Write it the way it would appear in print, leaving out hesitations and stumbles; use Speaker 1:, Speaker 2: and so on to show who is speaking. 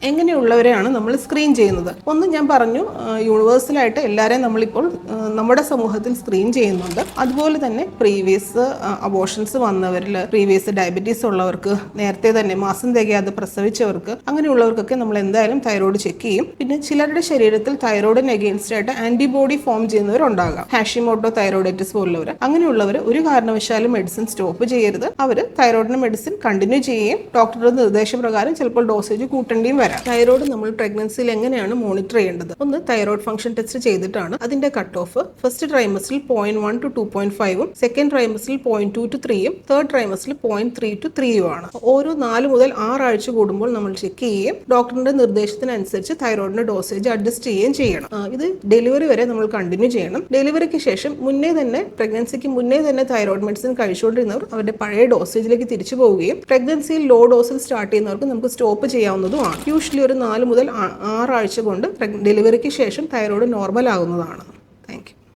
Speaker 1: എങ്ങനെയുള്ളവരെയാണ് നമ്മൾ സ്ക്രീൻ ചെയ്യുന്നത്? ഒന്ന് ഞാൻ പറഞ്ഞു, യൂണിവേഴ്സലായിട്ട് എല്ലാവരെയും നമ്മളിപ്പോൾ നമ്മുടെ സമൂഹത്തിൽ സ്ക്രീൻ ചെയ്യുന്നുണ്ട്. അതുപോലെ തന്നെ പ്രീവിയസ് അബോർഷൻസ് വന്നവരിൽ, പ്രീവിയസ് ഡയബറ്റീസ് ഉള്ളവർക്ക്, നേരത്തെ തന്നെ മാസം തികയാതെ പ്രസവിച്ചവർക്ക്, അങ്ങനെയുള്ളവർക്കൊക്കെ നമ്മൾ എന്തായാലും തൈറോയ്ഡ് ചെക്ക് ചെയ്യും. പിന്നെ ചിലരുടെ ശരീരത്തിൽ തൈറോയിഡിന് അഗെയിൻസ്റ്റ് ആയിട്ട് ആന്റിബോഡി ഫോം ചെയ്യുന്നവരുണ്ടാകാം, ഹാഷിമോട്ടോ തൈറോയിഡൈറ്റിസ് പോലുള്ളവർ. അങ്ങനെയുള്ളവർ ഒരു കാരണവശാലും മെഡിസിൻ സ്റ്റോപ്പ് ചെയ്യരുത്. അവർ തൈറോയിഡിന് മെഡിസിൻ കണ്ടിന്യൂ ചെയ്യുകയും ഡോക്ടറുടെ നിർദ്ദേശപ്രകാരം ചിലപ്പോൾ ഡോസേജ് കൂട്ടേണ്ടിയും വരാം. തൈറോയ്ഡ് നമ്മൾ പ്രഗ്നൻസിയിൽ എങ്ങനെയാണ് മോണിറ്റർ ചെയ്യേണ്ടത്? ഒന്ന്, തൈറോയ്ഡ് ഫംഗ്ഷൻ ടെസ്റ്റ് ചെയ്തിട്ടാണ് അതിന്റെ കട്ട് ഓഫ് ഫസ്റ്റ് ട്രൈമസ്റ്ററിൽ 0.1 to 2.5 സെക്കൻഡ് ട്രൈമസ്റ്ററിൽ 0.2 to 3 തേർഡ് ട്രൈമസ്റ്ററിൽ 0.3 to 3 ആണ്. ഓരോ 4 മുതൽ 6 ആഴ്ച കൂടുമ്പോൾ നമ്മൾ ചെക്ക് ചെയ്യുകയും ഡോക്ടറിന്റെ നിർദ്ദേശത്തിനനുസരിച്ച് തൈറോയിഡിന്റെ ഡോസേജ് അഡ്ജസ്റ്റ് ചെയ്യുകയും ചെയ്യണം. ഇത് ഡെലിവറി വരെ നമ്മൾ കണ്ടിന്യൂ ചെയ്യണം. ഡെലിവറിക്ക് ശേഷം പ്രഗ്നൻസിക്ക് മുന്നേ തന്നെ തൈറോയിഡ് മെഡിസിൻ കഴിച്ചുകൊണ്ടിരുന്നവർ അവരുടെ പഴയ ഡോസേജിലേക്ക് തിരിച്ചു പോവുകയും പ്രഗ്നൻസിയിൽ ലോ ഡോസിൽ സ്റ്റാർട്ട് ചെയ്യുന്നവർക്ക് നമുക്ക് സ്റ്റോപ്പ് ചെയ്യാവുന്നതുമാണ്. യൂഷ്വലി ഒരു 4 മുതൽ 6 ആഴ്ച കൊണ്ട് ഡെലിവറിക്ക് ശേഷം തൈറോയിഡ് നോർമൽ ആകുന്നതാണ്. Thank U.